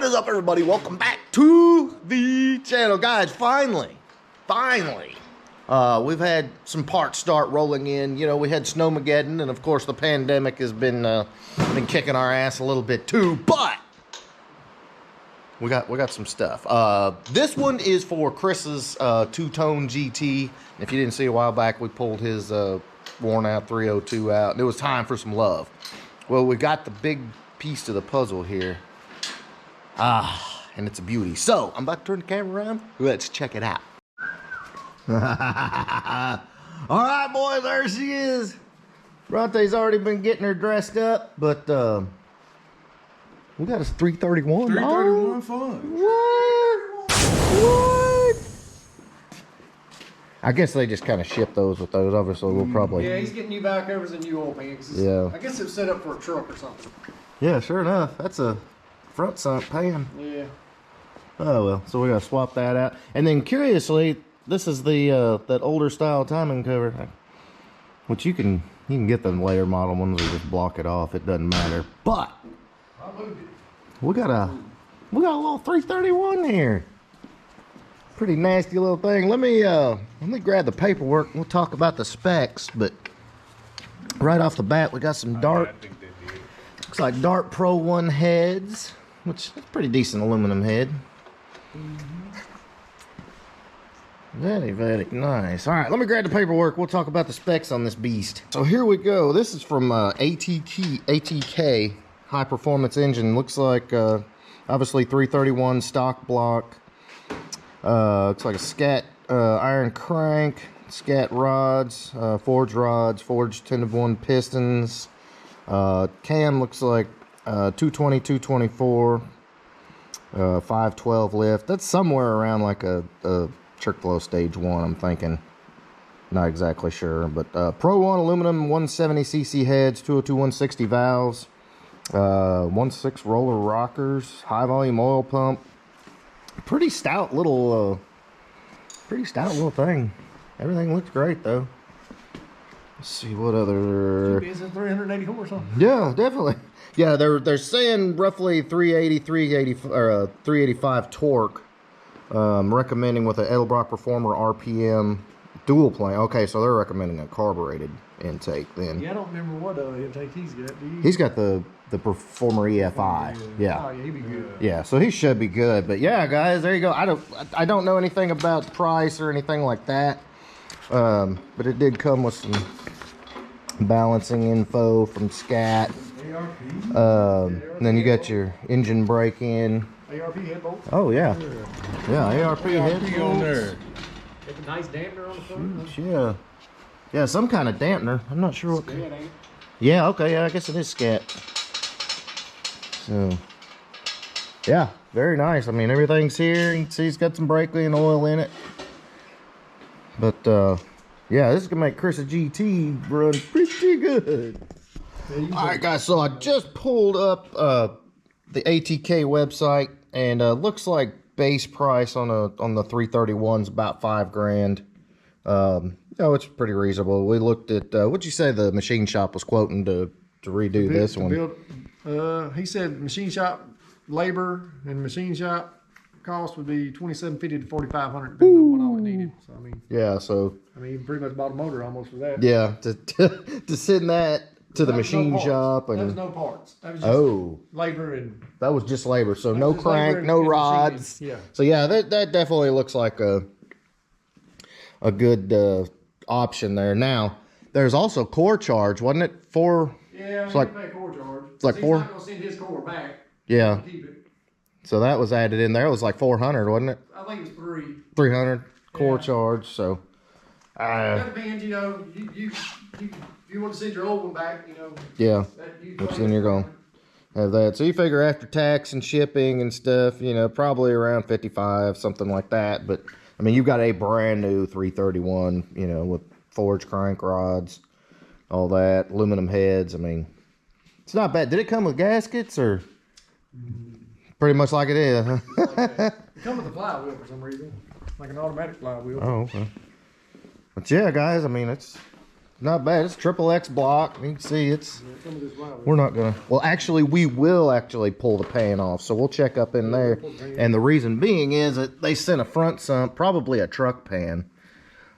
What is up, everybody? Welcome back to the channel. Guys, finally, we've had some parts start rolling in. You know, we had Snowmageddon, and of course the pandemic has been kicking our ass a little bit too, but we got some stuff. This one is for Chris's two-tone GT. If you didn't see a while back, we pulled his worn out 302 out, and it was time for some love. Well, we got the big piece to the puzzle here. And it's a beauty. So, I'm about to turn the camera around. Let's check it out. All right, boys, there she is. Bronte's already been getting her dressed up, but we got a 331. 331 fun. What? I guess they just kind of ship those with those. Obviously, we'll probably. Yeah, he's getting new back covers and new oil pans. Yeah. I guess it was set up for a truck or something. Yeah, sure enough. That's a front sump pan. Yeah. Oh well, so we gotta swap that out. And then curiously, this is the that older style timing cover, which you can get the layer model ones or just block it off. It doesn't matter. But we got a little 331 here. Pretty nasty little thing. Let me grab the paperwork. We'll talk about the specs. But right off the bat, we got some Dart. Looks like Dart Pro 1 heads, which is a pretty decent aluminum head. Very, very nice. All right, let me grab the paperwork. We'll talk about the specs on this beast. So here we go. This is from ATK High Performance Engine. Looks like obviously 331 stock block. Looks like a scat iron crank, scat rods, forged 10-to-1 pistons. Cam looks like 220, 224, 512 lift. That's somewhere around like a trick flow stage 1, I'm thinking. Not exactly sure, but Pro 1 aluminum 170cc heads, 202 160 valves, 1.6 roller rockers, high volume oil pump. Pretty stout little thing. Everything looks great though. Let's see what other. Is it 380 horse? Huh? Yeah, definitely. Yeah, they're saying roughly 385 torque. Recommending with an Edelbrock Performer RPM dual plane. Okay, so they're recommending a carbureted intake then. Yeah, I don't remember what intake he's got. Do you? He's got the Performer EFI. Yeah. Oh, yeah, he'd be good. Yeah, so he should be good. But yeah, guys, there you go. I don't know anything about price or anything like that. But it did come with some balancing info from Scat. And then you got your engine brake in. ARP head bolts. Oh yeah. Yeah, ARP head bolts. On there. Got a nice dampener on the front. Yeah. Yeah, some kind of dampener. I'm not sure what. Scat, ain't it? Yeah, okay, yeah, I guess it is Scat. So, yeah, very nice. I mean, everything's here. You can see it's got some brake and oil in it. But, yeah, this is going to make Chris a GT run pretty good. All right, guys, so I just pulled up the ATK website, and looks like base price on the 331's about $5,000. No, it's pretty reasonable. We looked at what'd you say the machine shop was quoting to redo this one? He said machine shop labor and machine shop cost would be $2,750 to $4,500 depending on what all it needed. So I mean, yeah, so he pretty much bought a motor almost for that. Yeah, to send that to the machine shop and that was no parts. That was just labor and that was just labor. So no crank, no rods. Yeah. So yeah, that definitely looks like a good option there. Now there's also core charge, wasn't it? Yeah, it's like pay core charge. It's like he's four. Not gonna send his core back. Yeah. Keep it. So that was added in there. It was like 400, wasn't it? I think it's 300 core charge. So. That depends, you know. You want to send your old one back, you know. Yeah. Which then you're going to have that. So you figure after tax and shipping and stuff, you know, probably around 55, something like that. But I mean, you've got a brand new 331, you know, with forged crank rods, all that, aluminum heads. I mean, it's not bad. Did it come with gaskets or pretty much like it is? Huh? It comes with a flywheel for some reason, like an automatic flywheel. Oh, okay. But yeah, guys, I mean, it's not bad. It's triple X block. You can see it's. Yeah, some of this right. We're not gonna. Well, actually, we will actually pull the pan off. So we'll check up in there. And the reason being is that they sent a front sump, probably a truck pan.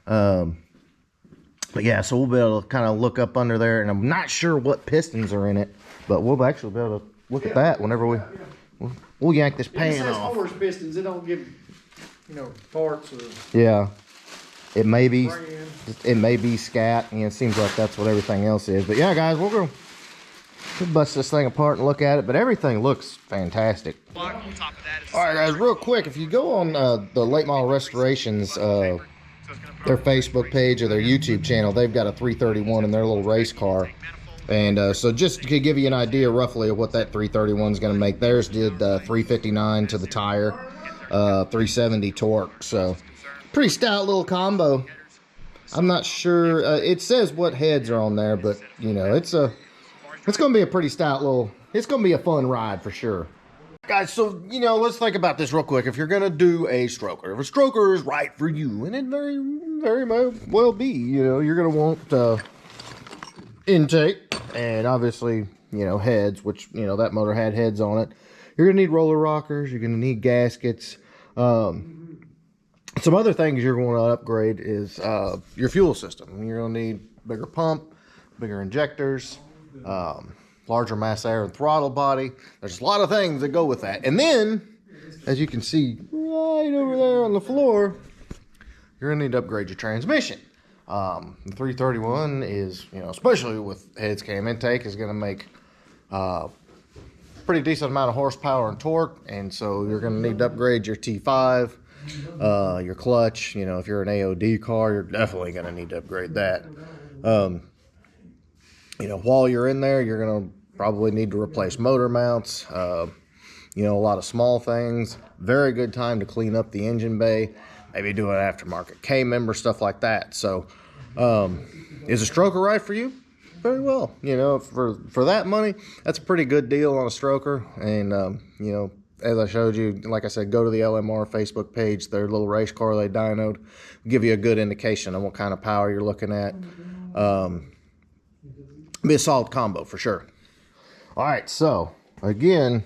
But yeah, so we'll be able to kind of look up under there, and I'm not sure what pistons are in it, but we'll actually be able to look at that whenever we'll yank this pan It says off. horse pistons. It don't give, parts or Yeah, it may be. brand. It may be scat. It seems like that's what everything else is. But yeah, guys, we'll bust this thing apart and look at it. But everything looks fantastic. All right, guys, real quick, if you go on the Late Model Restorations, their Facebook page or their YouTube channel, they've got a 331 in their little race car. And so just to give you an idea roughly of what that 331 is going to make, theirs did 359 to the tire, 370 torque. So pretty stout little combo. I'm not sure. It says what heads are on there, but it's going to be a pretty stout little. It's going to be a fun ride for sure. Guys, so, let's think about this real quick. If you're going to do a stroker, if a stroker is right for you, and it very, very well be, you're going to want intake and obviously, heads, which, that motor had heads on it. You're going to need roller rockers. You're going to need gaskets. Some other things you're going to upgrade is your fuel system. You're going to need bigger pump, bigger injectors, larger mass air and throttle body. There's a lot of things that go with that. And then, as you can see right over there on the floor, you're going to need to upgrade your transmission. The 331 is, especially with heads cam intake, is going to make pretty decent amount of horsepower and torque. And so you're going to need to upgrade your T5, your clutch. If you're an AOD car, you're definitely going to need to upgrade that. While you're in there, you're going to probably need to replace motor mounts, a lot of small things. Very good time to clean up the engine bay, maybe do an aftermarket K-member, stuff like that. So, is a stroker right for you? Very well. For that money, that's a pretty good deal on a stroker. And, as I showed you, like I said, go to the LMR Facebook page, their little race car they dynoed, give you a good indication of what kind of power you're looking at. Be a solid combo for sure. All right, so again,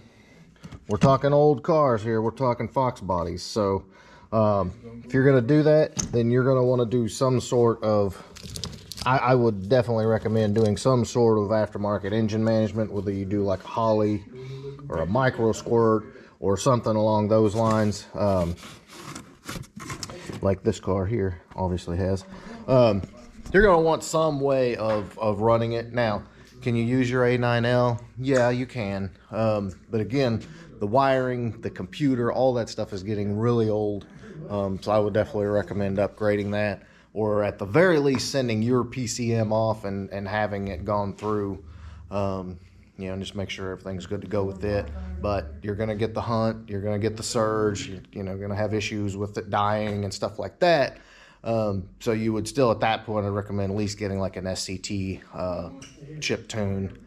we're talking old cars here. We're talking Fox bodies. So if you're going to do that, then you're going to want to do some sort of, I would definitely recommend doing some sort of aftermarket engine management, whether you do like a Holly or a micro squirt or something along those lines, like this car here obviously has. You're going to want some way of running it. Now, can you use your A9L? Yeah, you can. But again, the wiring, the computer, all that stuff is getting really old. So I would definitely recommend upgrading that, or at the very least sending your PCM off and having it gone through, just make sure everything's good to go with it. But you're going to get the hunt, you're going to get the surge, you're going to have issues with it dying and stuff like that. So you would still, at that point, I'd recommend at least getting like an SCT chip tune,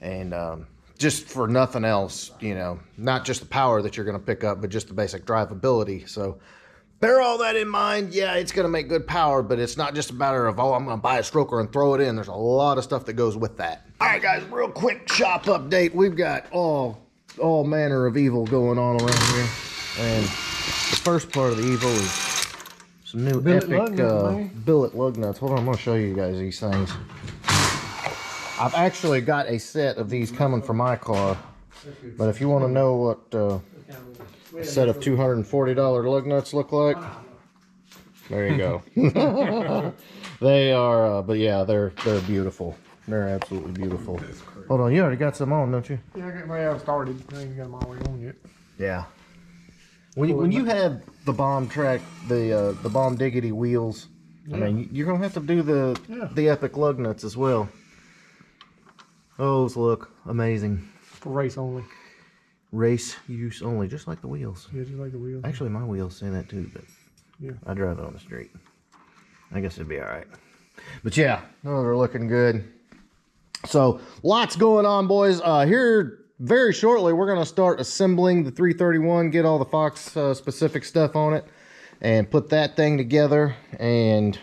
and just for nothing else, not just the power that you're going to pick up, but just the basic drivability. So bear all that in mind. Yeah, it's going to make good power, but it's not just a matter of, I'm going to buy a stroker and throw it in. There's a lot of stuff that goes with that. All right, guys, real quick shop update. We've got all manner of evil going on around here, and the first part of the evil is some new billet epic billet lug nuts. Hold on, I'm going to show you guys these things. I've actually got a set of these coming for my car, but if you want to know what a set of $240 lug nuts look like, there you go. They are, but yeah, they're beautiful. They're absolutely beautiful. Hold on, you already got some on, don't you? Yeah, I got started. I ain't got them all the way on yet. Yeah. When you have the bomb track, the bomb diggity wheels, yeah. I mean, you're gonna have to do the epic lug nuts as well. Those look amazing. For race only. Race use only, just like the wheels. Yeah, just like the wheels. Actually, my wheels say that too, but yeah, I drive it on the street. I guess it'd be all right. But yeah, those are looking good. So lots going on, boys. Here. Very shortly, we're going to start assembling the 331, get all the Fox specific stuff on it, and put that thing together. And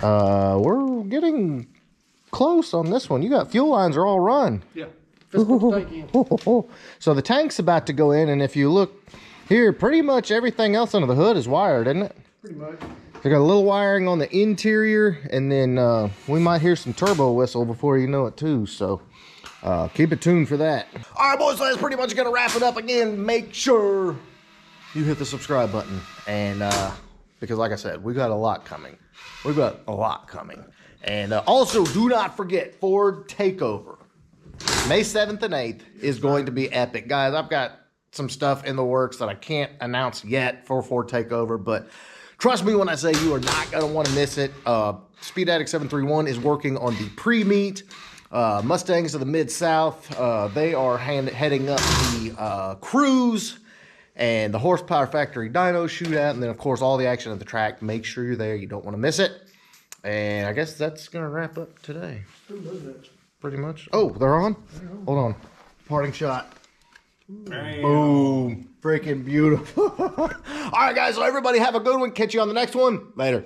We're getting close on this one. You got fuel lines are all run. Yeah. Let's put the tank in. So the tank's about to go in, and if you look here, pretty much everything else under the hood is wired, isn't it? Pretty much. They got a little wiring on the interior, and then we might hear some turbo whistle before you know it too. So keep it tuned for that. All right, boys, so that's pretty much gonna wrap it up again. Make sure you hit the subscribe button, and because like I said, we got a lot coming. We've got a lot coming. And also, do not forget, Ford Takeover. May 7th and 8th is going to be epic. Guys, I've got some stuff in the works that I can't announce yet for Ford Takeover, but trust me when I say you are not going to want to miss it. Speed Addict 731 is working on the pre-meet. Mustangs of the Mid-South, they are heading up the cruise and the Horsepower Factory Dyno Shootout, and then, of course, all the action at the track. Make sure you're there. You don't want to miss it. And I guess that's going to wrap up today. Pretty much. Oh, they're on? Hold on. Parting shot. Damn. Boom. Freaking beautiful. All right, guys. So everybody have a good one. Catch you on the next one. Later.